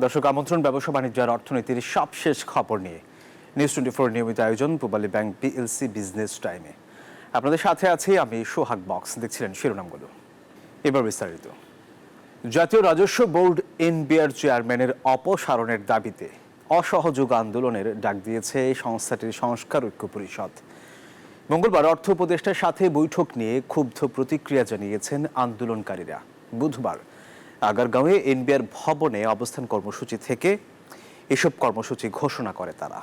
দর্শক আমন্ত্রণ ব্যবসা বাণিজ্য আর অর্থনীতির সবশেষ খবর নিয়ে নিউজ 24 নিয়মিত আয়োজন পূবালী ব্যাংক পিএলসি বিজনেস টাইমে আপনাদের সাথে আছি আমি সোহাগ বক্স। দেখছিলেন শিরোনামগুলো, এবার বিস্তারিত। জাতীয় রাজস্ব বোর্ড এনবিআর চেয়ারম্যানের অপসারণের দাবিতে অসহযোগ আন্দোলনের ডাক দিয়েছে সংস্থাটির সংস্কার ঐক্য পরিষদ। মঙ্গলবার অর্থ উপদেষ্টার সাথে বৈঠক নিয়ে ক্ষুব্ধ প্রতিক্রিয়া জানিয়েছেন আন্দোলনকারীরা। বুধবার আগারগাঁওয়ে এনবিআর ভবনে অবস্থান কর্মসূচি থেকে এসব কর্মসূচি ঘোষণা করে তারা।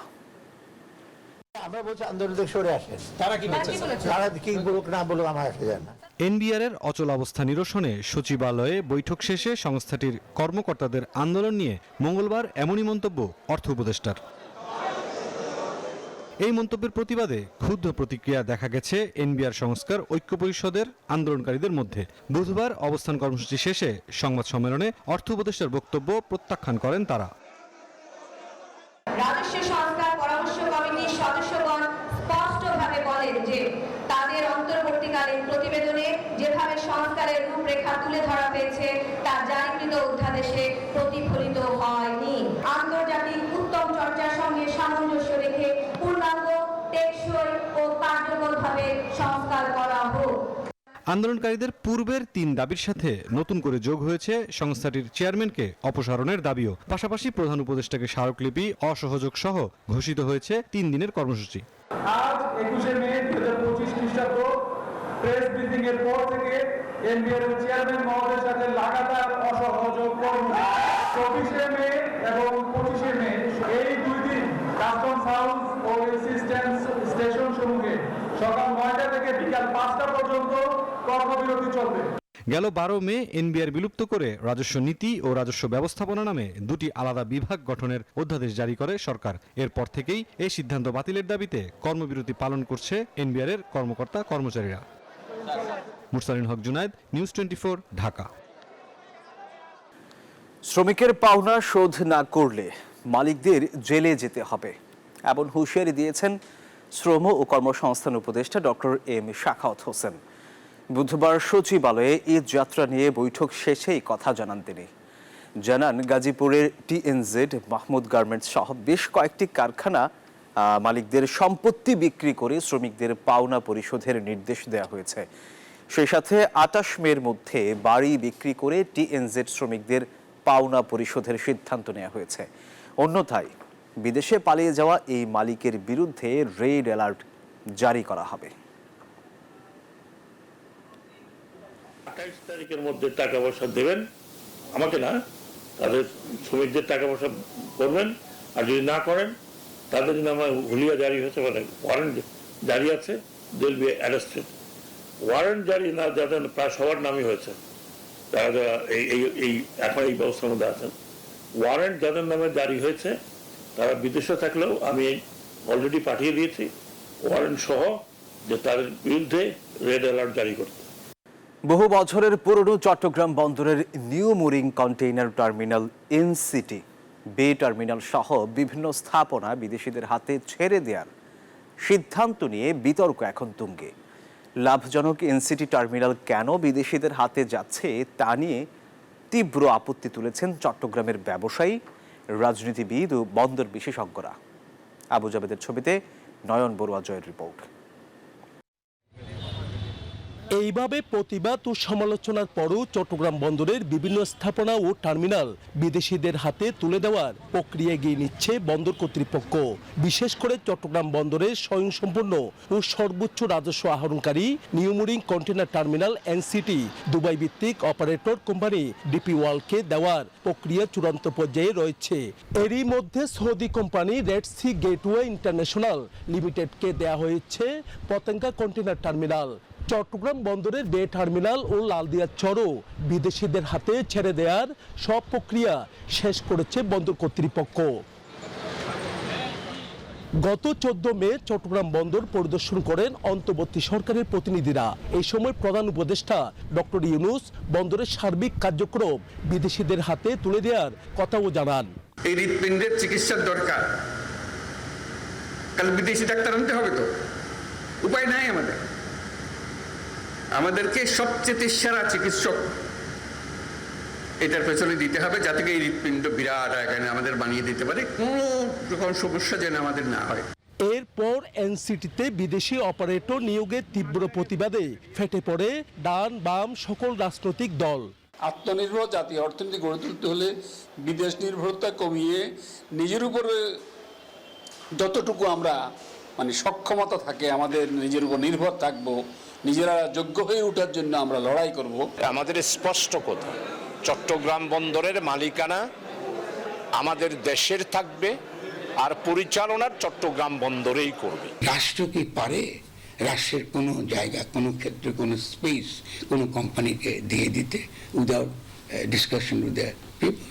আমরা বলছি আন্দোলন থেকে সরে আসেন। তারা কি বলুক না বলুক আমার আসে যায় না। এনবিআরের অচল অবস্থা নিরসনে সচিবালয়ে বৈঠক শেষে সংস্থাটির কর্মকর্তাদের আন্দোলন নিয়ে মঙ্গলবার এমনই মন্তব্য অর্থ উপদেষ্টার। এই মন্তব্যের প্রতিবাদে ক্ষুব্ধ প্রতিক্রিয়া দেখা গেছে এনবিআর সংস্কার ঐক্য পরিষদের আন্দোলনকারীদের মধ্যে। বুধবার অবস্থান কর্মসূচি শেষে সংবাদ সম্মেলনে অর্থ উপদেষ্টার বক্তব্য প্রত্যাখ্যান করেন তারা। রাজস্ব সংস্কার পরামর্শ কমিটির সদস্যগণ স্পষ্টভাবে বলেন যে তাদের অন্তর্বর্তীকালীন প্রতিবেদনে যেভাবে সংস্কারের রূপরেখা তুলে ধরা হয়েছে তা জারিকৃত অধ্যাদেশে প্রতিফলিত হয়নি। আন্তর্জাতিক উত্তম চর্চার সঙ্গে সামঞ্জস্য রেখে পূর্ণাঙ্গ, টেকসই ও কার্যকরভাবে সংস্কার করা হোক। আন্দোলনকারীদের পূর্বের 3 দাবির সাথে নতুন করে যোগ হয়েছে সংস্থাটির চেয়ারম্যানকে অপসারণের দাবিও। পাশাপাশি প্রধান উপদেষ্টাকে স্মারকলিপি অসহযোগ সহ ঘোষিত হয়েছে 3 দিনের কর্মসূচি। আজ 21শে মে 2025 খ্রিস্টাব্দ প্রেস ব্রিফিং এর পর থেকে এনবিআর এর চেয়ারম্যান মহোদয়ের সাথে লাগাতার অসহযোগ কর্মসূচি 24শে মে এবং 25শে মে এই 2 দিন কাস্টমস হাউস ও অ্যাসিস্ট্যান্স স্টেশন সমূহে সকাল 9টা থেকে বিকাল 5টা পর্যন্ত কর্মবিরতি চলবে। গেল 12 মে এনবিআর বিলুপ্ত করে রাজস্ব নীতি ও রাজস্ব ব্যবস্থাপনা নামে 2টি আলাদা বিভাগ গঠনের অধ্যাদেশ জারি করে সরকার। এরপর থেকেই এই সিদ্ধান্ত বাতিলের দাবিতে কর্মবিরতি পালন করছে এনবিআর এর কর্মকর্তা কর্মচারীরা। মুরসালিন হক জুনায়েদ, নিউজ 24, ঢাকা। শ্রমিকের পাওনা শোধ না করলে মালিকদের জেলে যেতে হবে, এমন হুঁশিয়ারি দিয়েছেন শ্রম ও কর্মসংস্থান উপদেষ্টা ডক্টর এম শাখাওয়াত হোসেন। বুধবার সচিবালয়ে ঈদ যাত্রা নিয়ে বৈঠক শেষেই কথা জানান তিনি। জানান, গাজীপুরের টিএনজেড, মাহমুদ গার্মেন্টস সহ বেশ কয়েকটি কারখানা মালিকদের সম্পত্তি বিক্রি করে শ্রমিকদের পাওনা পরিশোধের নির্দেশ দেওয়া হয়েছে। সেই সাথে 28 মের মধ্যে বাড়ি বিক্রি করে টিএনজেড শ্রমিকদের পাওনা পরিশোধের সিদ্ধান্ত নেওয়া হয়েছে। অন্যথায় বিদেশে পালিয়ে যাওয়া এই মালিকের বিরুদ্ধে রেড অ্যালার্ট জারি করা হবে। 28 তারিখের মধ্যে টাকা পয়সা দেবেন, আমাকে না, তাদের শ্রমিকদের টাকা পয়সা করবেন। আর যদি না করেন তাদের জন্য আমার হুলিয়া জারি হতে পারে, ওয়ারেন্ট জারি আছে, they will be arrested. Warrant জারি না যাদের প্রায় সবার নামই হয়েছে, তারা এই এখন এই ব্যবস্থার মধ্যে আছেন। ওয়ারেন্ট যাদের নামে জারি হয়েছে তারা বিদেশে থাকলেও আমি অলরেডি পাঠিয়ে দিয়েছি ওয়ারেন্ট সহ, যে তাদের বিরুদ্ধে রেড অ্যালার্ট জারি করতে। বহু বছরের পুরনো চট্টগ্রাম বন্দরের new mooring container terminal NCT, বে টার্মিনাল সহ বিভিন্ন স্থাপনা বিদেশিদের হাতে ছেড়ে দেওয়ার সিদ্ধান্ত নিয়ে বিতর্ক এখন তুঙ্গে। লাভজনক এনসিটি টার্মিনাল কেন বিদেশিদের হাতে যাচ্ছে তা নিয়ে তীব্র আপত্তি তুলেছেন চট্টগ্রামের ব্যবসায়ী, রাজনীতিবিদ ও বন্দর বিশেষজ্ঞরা। আবু জাবেদের ছবিতে নয়ন বড়ুয়া জয়ের রিপোর্ট। এইভাবে প্রতিবাদ ও সমালোচনার পরও চট্টগ্রাম বন্দরের বিভিন্ন স্থাপনা ও টার্মিনাল বিদেশিদের হাতে তুলে দেওয়ার প্রক্রিয়া এগিয়ে নিচ্ছে বন্দর কর্তৃপক্ষ। বিশেষ করে চট্টগ্রাম বন্দরের স্বয়ংসম্পূর্ণ ও সর্বোচ্চ রাজস্ব আহরণকারী new mooring container terminal NCT Dubai ভিত্তিক অপারেটর কোম্পানি ডিপি ওয়ার্ল্ডকে দেওয়ার প্রক্রিয়া চূড়ান্ত পর্যায়ে রয়েছে। এরই মধ্যে Saudi company red sea gateway international লিমিটেডকে দেওয়া হয়েছে পতেঙ্গা কন্টেইনার টার্মিনাল। চট্টগ্রাম বন্দরের বে টার্মিনাল ও লালদিয়া চরও বিদেশিদের হাতে ছেড়ে দেওয়ার সব প্রক্রিয়া শেষ করেছে বন্দর কর্তৃপক্ষ। গত 14 মে চট্টগ্রাম বন্দর পরিদর্শন করেন অন্তর্বর্তী সরকারের প্রতিনিধিরা। এই সময় প্রধান উপদেষ্টা ডক্টর ইউনূস বন্দরের সার্বিক কার্যক্রম বিদেশিদের হাতে তুলে দেওয়ার কথাও জানান। এই হৃৎপিণ্ডের চিকিৎসার দরকার, কাল বিদেশি ডাক্তার আনতে হবে, তো উপায় নাই আমাদেরকে সবচেয়ে সেরা চিকিৎসক এটার পেছনে দিতে হবে, যাতে এই হৃৎপিণ্ড বিরাট আকারে আমাদের বানিয়ে দিতে পারে, কোনো রকম সমস্যা যেন আমাদের না হয়। এরপর এনসিটিতে বিদেশি অপারেটর নিয়োগের তীব্র প্রতিবাদে ফেটে পড়ে ডান বাম সকল রাজনৈতিক দল। আত্মনির্ভর জাতীয় অর্থনীতি গড়ে তুলতে হলে বিদেশ নির্ভরতা কমিয়ে নিজের উপরে যতটুকু আমরা সক্ষমতা থাকে, আমাদের নিজের উপর নির্ভর থাকবো, নিজেরা যোগ্য হয়ে ওঠার জন্য আমরা লড়াই করব। আমাদের স্পষ্ট কথা, চট্টগ্রাম বন্দরের মালিকানা আমাদের দেশের থাকবে, আর পরিচালনার চট্টগ্রাম বন্দরেই করবে। রাষ্ট্র কি পারে রাষ্ট্রের কোনো জায়গা, কোনো ক্ষেত্রে, কোনো স্পেস কোনো কোম্পানিকে দিয়ে দিতে without discussion with the people?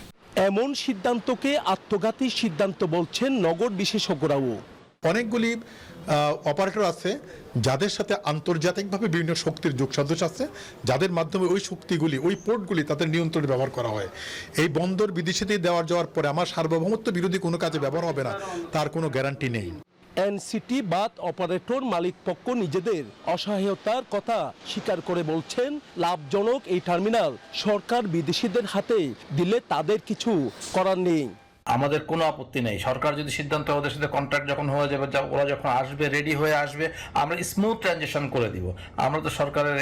এমন সিদ্ধান্তকে আত্মঘাতী সিদ্ধান্ত বলছেন নগর বিশেষজ্ঞরাও। অনেকগুলি অপারেটর আছে যাদের সাথে আন্তর্জাতিকভাবে বিভিন্ন শক্তির যোগসাজশ আছে, যাদের মাধ্যমে ওই শক্তিগুলি, ওই পোর্টগুলি তাদের নিয়ন্ত্রণে ব্যবহার করা হয়। এই বন্দর বিদেশিতে দেওয়ার যাওয়ার পরে আমার সার্বভৌমত্ব বিরোধী কোনো কাজে ব্যবহার হবে না, তার কোনো গ্যারান্টি নেই। এনসিটি বাদ অপারেটর মালিক পক্ষ নিজেদের অসহায়তার কথা স্বীকার করে বলছেন, লাভজনক এই টার্মিনাল সরকার বিদেশিদের হাতে দিলে তাদের কিছু করার নেই। আমাদের কোনো আপত্তি নেই, সরকার যদি সিদ্ধান্ত ওদের সাথে কন্ট্রাক্ট যখন হয়ে যাবে, ওরা যখন আসবে, রেডি হয়ে আসবে, আমরা স্মুথ ট্রানজিশন করে দিব। আমরা তো সরকারের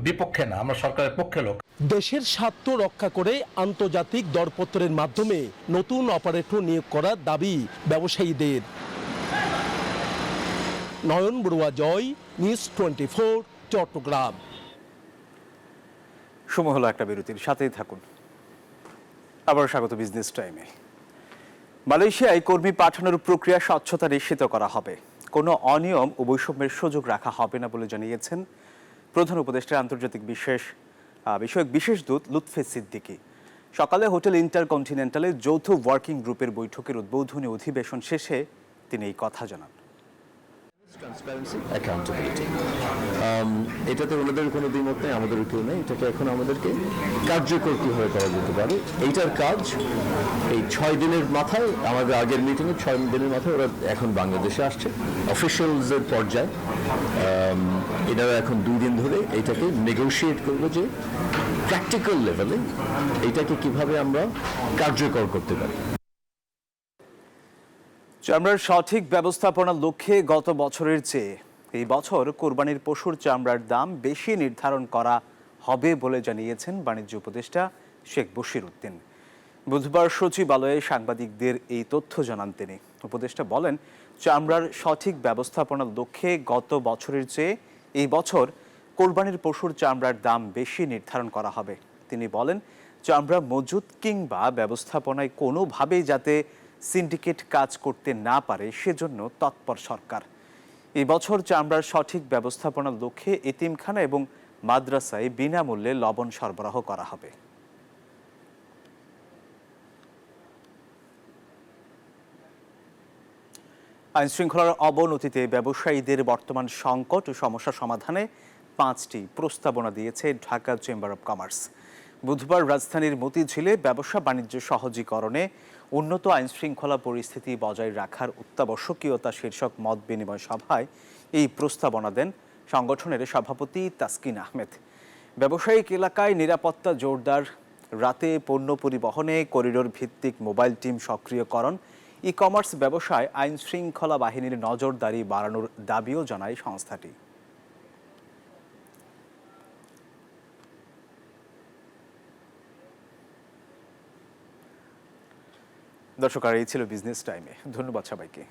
বিপক্ষে না, আমরা সরকারের পক্ষে লোক। দেশের স্বার্থ রক্ষা করে আন্তর্জাতিক দরপত্রের মাধ্যমে নতুন অপারেটর নিয়োগ করার দাবি ব্যবসায়ীদের। নয়ন বড়ুয়া, জয়, নিউজ 24, চট্টগ্রাম। সময় হলো একটা বিরতির, সাথেই থাকুন। আবার স্বাগত বিজনেস টাইমে। মালয়েশিয়ায় কর্মী পাঠানোর প্রক্রিয়া স্বচ্ছতা নিশ্চিত করা হবে, কোনো অনিয়ম ও বৈষম্যের সুযোগ রাখা হবে না বলে জানিয়েছেন প্রধান উপদেষ্টার আন্তর্জাতিক বিষয়ক বিশেষ দূত লুৎফে সিদ্দিকী। সকালে হোটেল ইন্টারকন্টিনেন্টালে যৌথ ওয়ার্কিং গ্রুপের বৈঠকের উদ্বোধনী অধিবেশন শেষে তিনি এই কথা জানান। এটাতে ওনাদের কোনো দ্বিমত নেই, আমাদের কেউ নেই। এটাকে এখন আমাদেরকে কার্যকর কিভাবে করা যেতে পারে, এইটার কাজ এই 6 দিনের মাথায়, আমাদের আগের মিটিংয়ে 6 দিনের মাথায় ওরা এখন বাংলাদেশে আসছে অফিসিয়ালসদের পর্যায়ে। এটাও এখন 2 দিন ধরে এইটাকে নেগোশিয়েট করবো যে প্র্যাকটিক্যাল লেভেলে এইটাকে কিভাবে আমরা কার্যকর করতে পারি। চামড়ার সঠিক ব্যবস্থাপনার লক্ষ্যে গত বছরের চেয়ে এই বছর কোরবানির পশুর চামড়ার দাম বেশি নির্ধারণ করা হবে বলে জানিয়েছেন বাণিজ্য উপদেষ্টা শেখ বশির উদ্দিন। বুধবার সচিবালয়ে সাংবাদিকদের এই তথ্য জানান তিনি। উপদেষ্টা বলেন, চামড়ার সঠিক ব্যবস্থাপনার লক্ষ্যে গত বছরের চেয়ে এই বছর কোরবানির পশুর চামড়ার দাম বেশি নির্ধারণ করা হবে। তিনি বলেন, চামড়া মজুত কিংবা ব্যবস্থাপনায় কোনোভাবেই যাতে সিন্ডিকেট কাজ করতে না পারে সেজন্য তৎপর সরকার। এই বছর চামড়ার সঠিক ব্যবস্থাপনার লক্ষ্যে এতিমখানা এবং মাদ্রাসায় বিনামূল্যে লবণ সরবরাহ করা হবে। আইনশৃঙ্খলার অবনতিতে ব্যবসায়ীদের বর্তমান সংকট ও সমস্যা সমাধানে 5টি প্রস্তাবনা দিয়েছে ঢাকা চেম্বার অব কমার্স। বুধবার রাজধানীর মতিঝিলে ব্যবসা বাণিজ্য সহজীকরণে উন্নত আইনশৃঙ্খলা পরিস্থিতি বজায় রাখার অত্যাবশ্যকীয়তা শীর্ষক মত বিনিময় সভায় এই প্রস্তাবনা দেন সংগঠনের সভাপতি তাসকিন আহমেদ। ব্যবসায়িক এলাকায় নিরাপত্তা জোরদার, রাতে পণ্য পরিবহনে করিডোর ভিত্তিক মোবাইল টিম সক্রিয়করণ, ই কমার্স ব্যবসায় আইনশৃঙ্খলা বাহিনীর নজরদারি বাড়ানোর দাবিও জানায় সংস্থাটি। দর্শক, আর এই ছিল বিজনেস টাইমে। ধন্যবাদ সবাইকে।